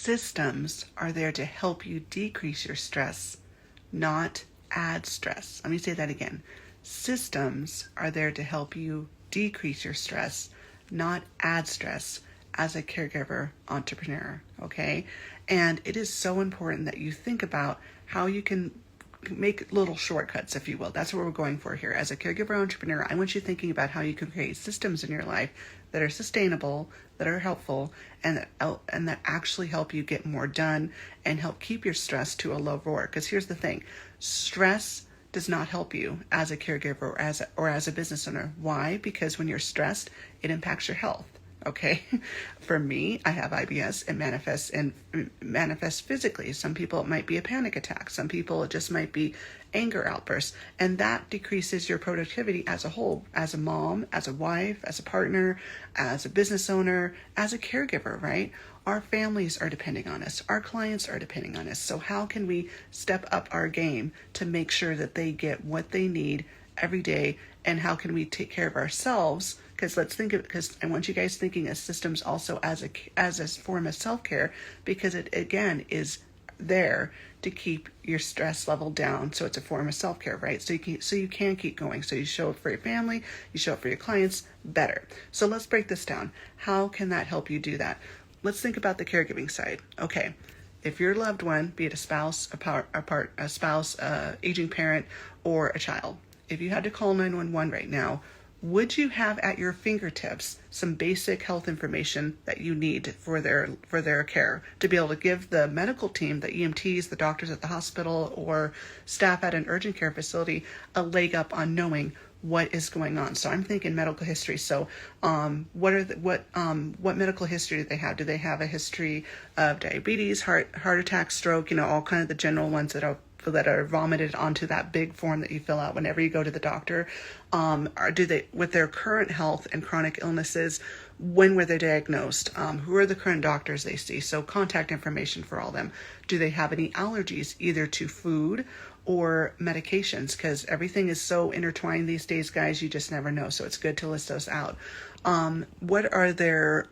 Systems are there to help you decrease your stress, not add stress. Let me say that again. Systems are there to help you decrease your stress, not add stress as a caregiver entrepreneur, okay? And it is so important that you think about how you can make little shortcuts, if you will. That's what we're going for here. As a caregiver entrepreneur, I want you thinking about how you can create systems in your life that are sustainable, that are helpful, and that actually help you get more done and help keep your stress to a low roar. Because here's the thing, stress does not help you as a caregiver or as a business owner. Why? Because when you're stressed, it impacts your health. Okay. For me, I have IBS. It manifests physically. Some people, it might be a panic attack. Some people, it just might be anger outbursts. And that decreases your productivity as a whole, as a mom, as a wife, as a partner, as a business owner, as a caregiver, right? Our families are depending on us. Our clients are depending on us. So how can we step up our game to make sure that they get what they need every day? And how can we take care of ourselves? Because I want you guys thinking of systems also as a form of self-care, because it again is there to keep your stress level down. So it's a form of self-care, right? So you can keep going. So you show up for your family, you show up for your clients better. So let's break this down. How can that help you do that? Let's think about the caregiving side. Okay. If your loved one, be it a spouse, aging parent, or a child, if you had to call 911 right now, would you have at your fingertips some basic health information that you need for their care to be able to give the medical team, the EMTs, the doctors at the hospital, or staff at an urgent care facility a leg up on knowing what is going on? So I'm thinking medical history. So what medical history do they have? Do they have a history of diabetes, heart attack, stroke, all kind of the general ones that are vomited onto that big form that you fill out whenever you go to the doctor? Or do they, with their current health and chronic illnesses, when were they diagnosed? Who are the current doctors they see? So contact information for all them. Do they have any allergies, either to food or medications? Because everything is so intertwined these days, guys, you just never know. So it's good to list those out. What are their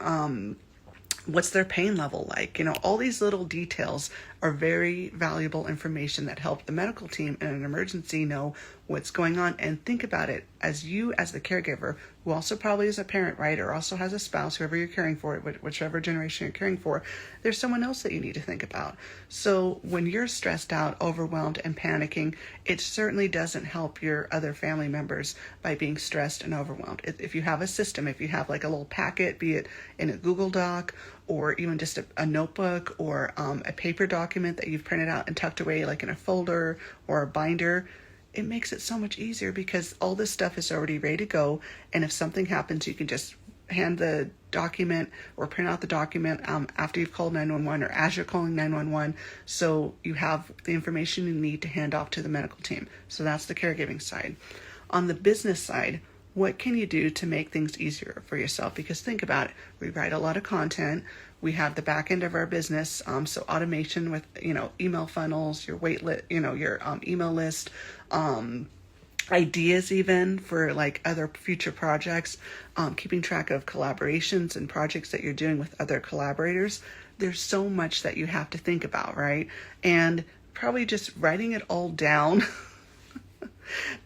what's their pain level like? All these little details are very valuable information that help the medical team in an emergency know what's going on. And think about it as you, as the caregiver, who also probably is a parent, right? Or also has a spouse, whoever you're caring for, whichever generation you're caring for, there's someone else that you need to think about. So when you're stressed out, overwhelmed, and panicking, it certainly doesn't help your other family members by being stressed and overwhelmed. If you have a system, if you have like a little packet, be it in a Google Doc, or even just a notebook, or a paper document that you've printed out and tucked away like in a folder or a binder, it makes it so much easier because all this stuff is already ready to go. And if something happens, you can just hand the document or print out the document after you've called 911 or as you're calling 911. So you have the information you need to hand off to the medical team. So that's the caregiving side. On the business side, what can you do to make things easier for yourself? Because think about it. We write a lot of content. We have the back end of our business. So automation with, email funnels, your your email list, ideas even for like other future projects, keeping track of collaborations and projects that you're doing with other collaborators. There's so much that you have to think about, right? And probably just writing it all down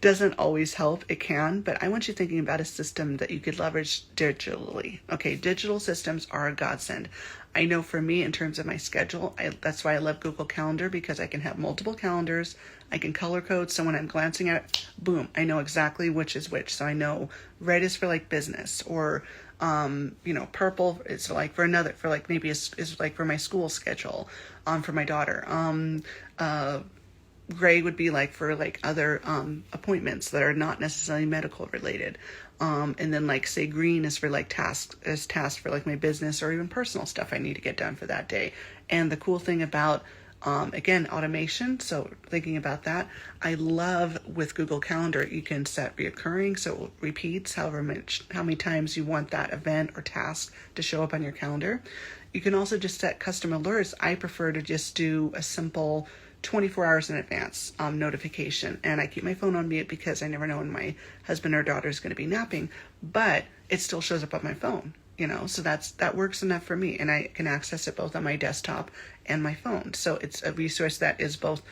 doesn't always help. It can, but I want you thinking about a system that you could leverage digitally. Okay, digital systems are a godsend. I know for me, in terms of my schedule, that's why I love Google Calendar, because I can have multiple calendars. I can color code, so when I'm glancing at it, boom, I know exactly which is which. So I know red is for like business, or purple is like for another, for like maybe is like for my school schedule, for my daughter. Gray would be like for like other appointments that are not necessarily medical related. And then like say green is for like tasks for like my business or even personal stuff I need to get done for that day. And the cool thing about again, automation. So thinking about that, I love with Google Calendar, you can set reoccurring. So it repeats how many times you want that event or task to show up on your calendar. You can also just set custom alerts. I prefer to just do a simple 24 hours in advance notification. And I keep my phone on mute because I never know when my husband or daughter is going to be napping, but it still shows up on my phone. So that works enough for me, and I can access it both on my desktop and my phone. So it's a resource that is both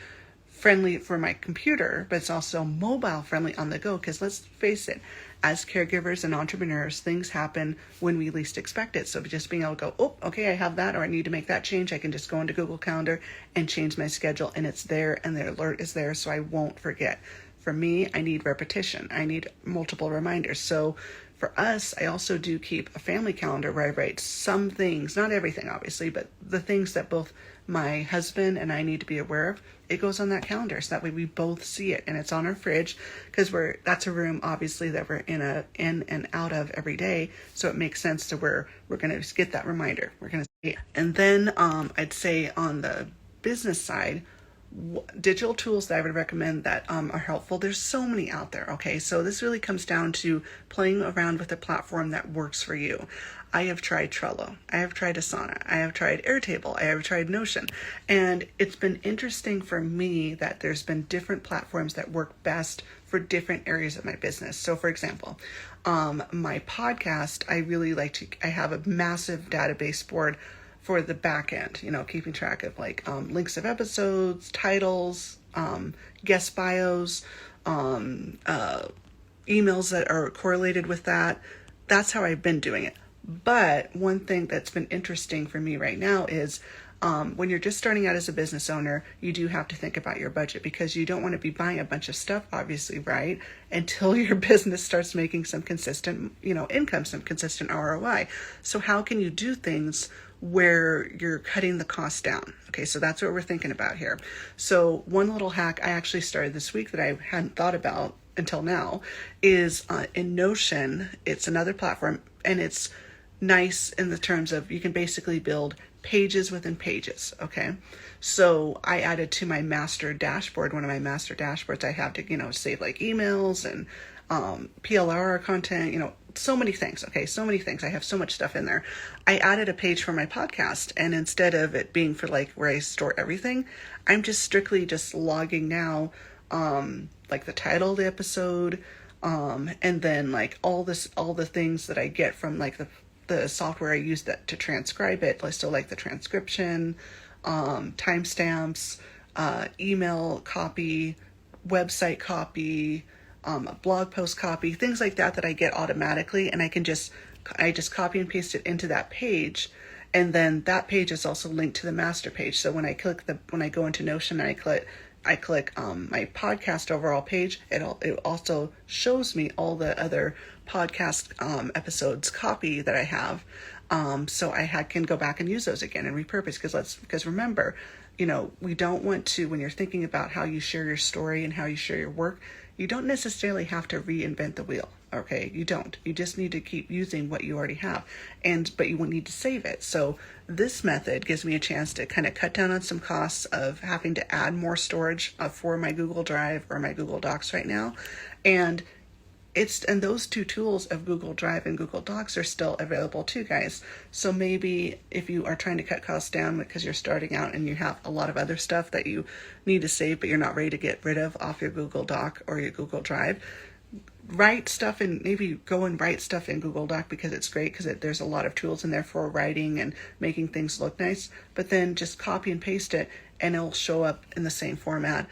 friendly for my computer, but it's also mobile friendly on the go, because let's face it, as caregivers and entrepreneurs, things happen when we least expect it. So just being able to go, oh, okay, I have that, or I need to make that change, I can just go into Google Calendar and change my schedule, and it's there, and the alert is there, so I won't forget. For me, I need repetition. I need multiple reminders. So for us, I also do keep a family calendar where I write some things, not everything obviously, but the things that both my husband and I need to be aware of. It goes on that calendar, so that way we both see it, and it's on our fridge, because that's a room obviously that we're in and out of every day. So it makes sense to where we're going to get that reminder. We're going to see it. And then I'd say on the business side, digital tools that I would recommend that are helpful. There's so many out there. Okay, so this really comes down to playing around with a platform that works for you. I have tried Trello, I have tried Asana, I have tried Airtable, I have tried Notion, and it's been interesting for me that there's been different platforms that work best for different areas of my business. So for example, my podcast, I have a massive database board for the back end, keeping track of links of episodes, titles, guest bios, emails that are correlated with that. That's how I've been doing it. But one thing that's been interesting for me right now is when you're just starting out as a business owner, you do have to think about your budget, because you don't want to be buying a bunch of stuff, obviously, right? Until your business starts making some consistent, income, some consistent ROI. So how can you do things where you're cutting the cost down? Okay, so that's what we're thinking about here. So one little hack I actually started this week that I hadn't thought about until now is in Notion. It's another platform, and it's nice in the terms of you can basically build pages within pages. Okay, so I added to my master dashboard, one of my master dashboards, I have to save emails and PLR content, so many things. Okay, so many things. I have so much stuff in there. I added a page for my podcast, and instead of it being for where I store everything, I'm just strictly logging now the title of the episode, and then all the things that I get from the software I use that to transcribe it. So the transcription, timestamps, email copy, website copy, blog post copy, things like that I get automatically, and I just copy and paste it into that page. And then that page is also linked to the master page. So when I go into Notion and I click my podcast overall page, it also shows me all the other podcast episodes copy that I have. So I can go back and use those again and repurpose, because remember, we don't want to, when you're thinking about how you share your story and how you share your work, you don't necessarily have to reinvent the wheel. Okay, you don't. You just need to keep using what you already have, but you will need to save it. So this method gives me a chance to kind of cut down on some costs of having to add more storage for my Google Drive or my Google Docs right now, and those two tools of Google Drive and Google Docs are still available too, guys. So maybe if you are trying to cut costs down because you're starting out and you have a lot of other stuff that you need to save, but you're not ready to get rid of off your Google Doc or your Google Drive, write stuff, and maybe go and write stuff in Google Doc, because it's great, because there's a lot of tools in there for writing and making things look nice. But then just copy and paste it, and it'll show up in the same format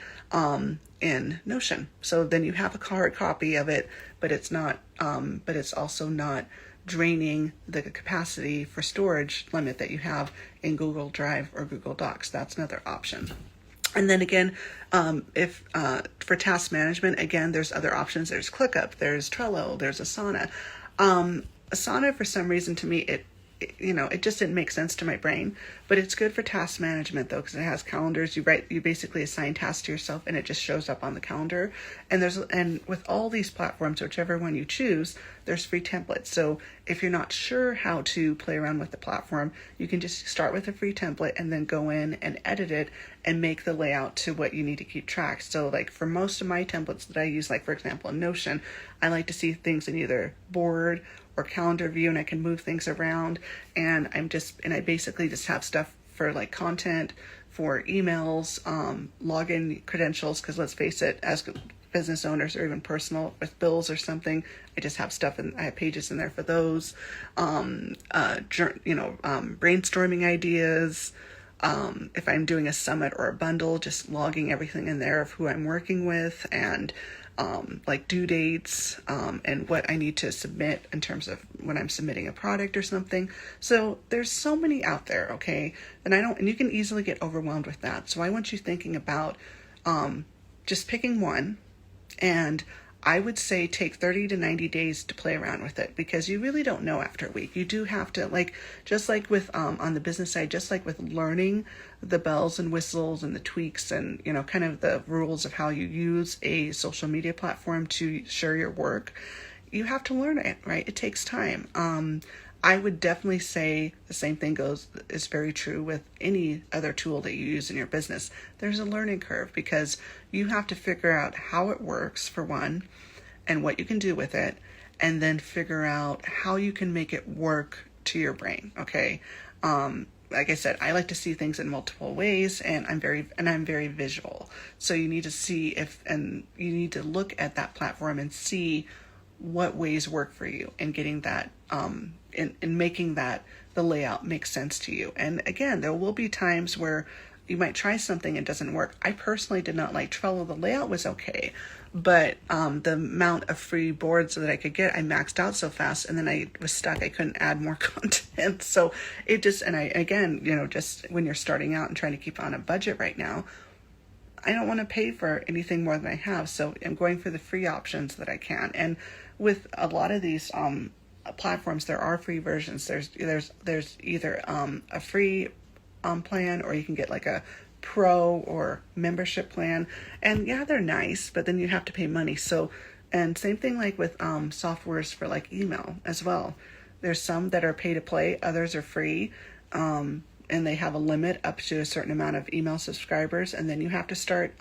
in Notion. So then you have a hard copy of it, but it's also not draining the capacity for storage limit that you have in Google Drive or Google Docs. That's another option. And then again, if for task management, again, there's other options. There's ClickUp, there's Trello, there's Asana. Asana, for some reason, to me, it just didn't make sense to my brain, but it's good for task management though, because it has calendars. You basically assign tasks to yourself, and it just shows up on the calendar. And with all these platforms, whichever one you choose, there's free templates. So if you're not sure how to play around with the platform, you can just start with a free template and then go in and edit it and make the layout to what you need to keep track. So for most of my templates that I use, for example, in Notion, I like to see things in either board or calendar view, and I can move things around, and I basically just have stuff for content, for emails, login credentials, because let's face it, as business owners or even personal with bills or something. I just have stuff and I have pages in there for those. Brainstorming ideas. If I'm doing a summit or a bundle, just logging everything in there of who I'm working with and like due dates and what I need to submit in terms of when I'm submitting a product or something. So there's so many out there, okay? And you can easily get overwhelmed with that. So I want you thinking about just picking one, and I would say take 30 to 90 days to play around with it, because you really don't know after a week. You do have to, just like with on the business side, just like with learning the bells and whistles and the tweaks and, kind of the rules of how you use a social media platform to share your work, you have to learn it, right? It takes time. I would definitely say the same thing is very true with any other tool that you use in your business. There's a learning curve because you have to figure out how it works, for one, and what you can do with it, and then figure out how you can make it work to your brain. Okay. Like I said, I like to see things in multiple ways, and I'm very visual. So you need to you need to look at that platform and see what ways work for you, and getting that in making that the layout makes sense to you. And again, there will be times where you might try something and it doesn't work. I personally did not like Trello. The layout was okay, but the amount of free boards that I could get, I maxed out so fast, and then I was stuck. I couldn't add more content. So it just, just when you're starting out and trying to keep on a budget right now, I don't want to pay for anything more than I have. So I'm going for the free options that I can. And with a lot of these platforms, there are free versions. There's either a free plan, or you can get like a pro or membership plan. And yeah, they're nice, but then you have to pay money. So, and same thing like with softwares for like email as well. There's some that are pay to play, others are free. And they have a limit up to a certain amount of email subscribers, and then you have to start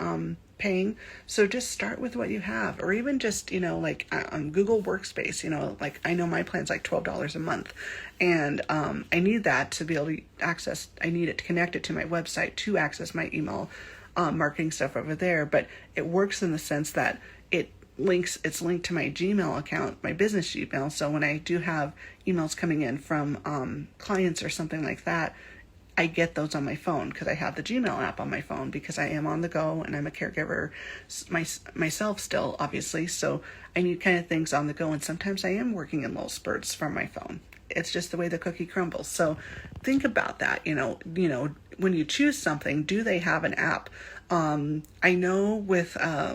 paying. So just start with what you have, or even just, like on Google Workspace, like I know my plan's like $12 a month, and I need that to be able to access, I need it to connect it to my website to access my email marketing stuff over there. But it works in the sense that it's linked to my Gmail account, my business Gmail. So when I do have emails coming in from clients or something like that, I get those on my phone because I have the Gmail app on my phone, because I am on the go and I'm a caregiver myself still, obviously. So I need kind of things on the go. And sometimes I am working in little spurts from my phone. It's just the way the cookie crumbles. So think about that. When you choose something, do they have an app? I know with I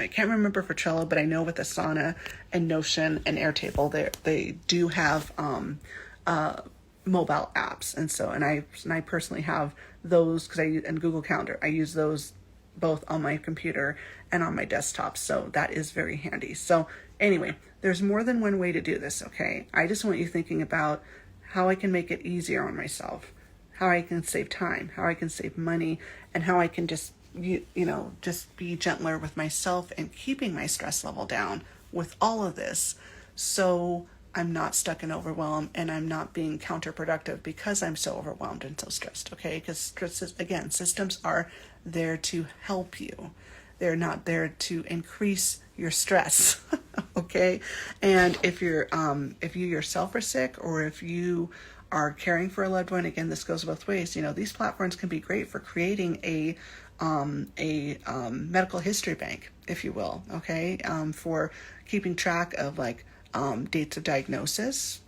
can't remember for Trello, but I know with Asana and Notion and Airtable, they do have mobile apps, and I personally have those because and Google Calendar. I use those both on my computer and on my desktop, so that is very handy. So anyway, there's more than one way to do this. Okay, I just want you thinking about how I can make it easier on myself, how I can save time, how I can save money, and how I can just just be gentler with myself and keeping my stress level down with all of this, so I'm not stuck in overwhelm and I'm not being counterproductive because I'm so overwhelmed and so stressed. Okay, because again, systems are there to help you. They're not there to increase your stress. Okay, and if you yourself are sick, or if you are caring for a loved one, again, this goes both ways. These platforms can be great for creating a medical history bank, if you will. Okay, for keeping track of dates of diagnosis,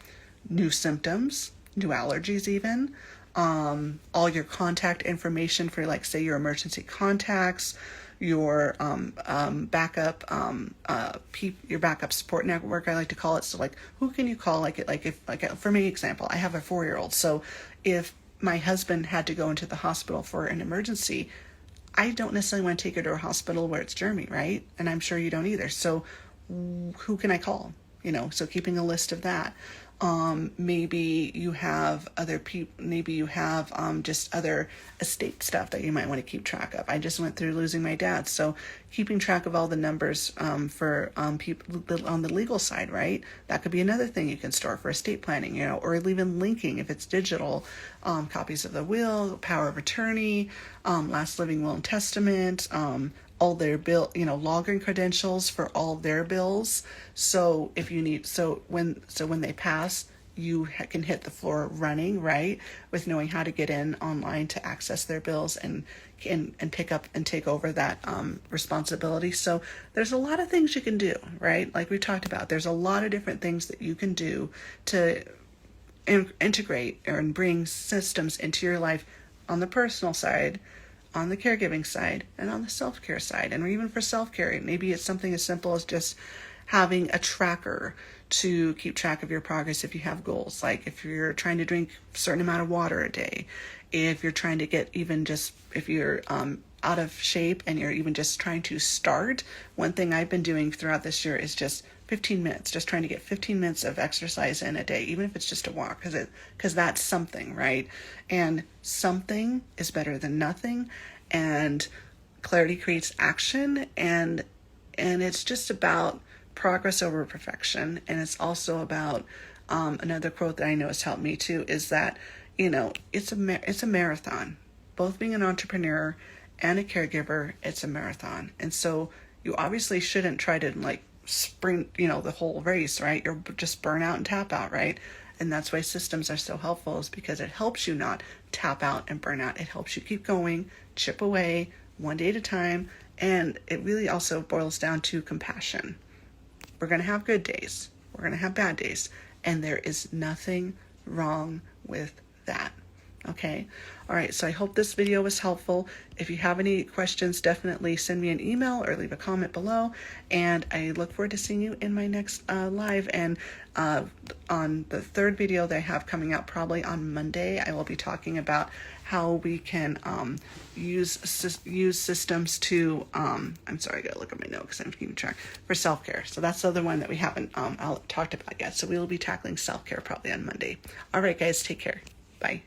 new symptoms, new allergies, even all your contact information for, say, your emergency contacts, your backup your backup support network, I like to call it. So who can you call? For me, example, I have a 4-year-old. So if my husband had to go into the hospital for an emergency, I don't necessarily want to take her to a hospital where it's germy, right? And I'm sure you don't either. So who can I call? So keeping a list of that. Maybe you have other people, maybe you have just other estate stuff that you might want to keep track of. I just went through losing my dad. So keeping track of all the numbers for people on the legal side, right? That could be another thing you can store for estate planning, or even linking, if it's digital, copies of the will, power of attorney, last living will and testament, all their login credentials for all their bills. So if you need, when they pass, you can hit the floor running, right, with knowing how to get in online to access their bills and pick up and take over that responsibility. So there's a lot of things you can do, right? Like we talked about, there's a lot of different things that you can do to integrate and bring systems into your life on the personal side, on the caregiving side, and on the self-care side. And even for self-care, maybe it's something as simple as just having a tracker to keep track of your progress if you have goals. Like if you're trying to drink a certain amount of water a day, if you're trying to get if you're out of shape and you're even just trying to start. One thing I've been doing throughout this year is just 15 minutes, just trying to get 15 minutes of exercise in a day, even if it's just a walk, because that's something, right? And something is better than nothing, and clarity creates action, and it's just about progress over perfection. And it's also about another quote that I know has helped me too, is that it's a marathon. Both being an entrepreneur and a caregiver, it's a marathon. And so you obviously shouldn't try to sprint the whole race, right? You'll just burn out and tap out, right? And that's why systems are so helpful, is because it helps you not tap out and burn out. It helps you keep going, chip away, one day at a time. And it really also boils down to compassion. We're going to have good days. We're going to have bad days. And there is nothing wrong with that. Okay. All right. So I hope this video was helpful. If you have any questions, definitely send me an email or leave a comment below. And I look forward to seeing you in my next live. And on the third video that I have coming out probably on Monday, I will be talking about how we can use systems to, I'm sorry, I gotta look at my note because I'm keeping track, for self-care. So that's the other one that we haven't talked about yet. So we will be tackling self-care probably on Monday. All right, guys, take care. Bye.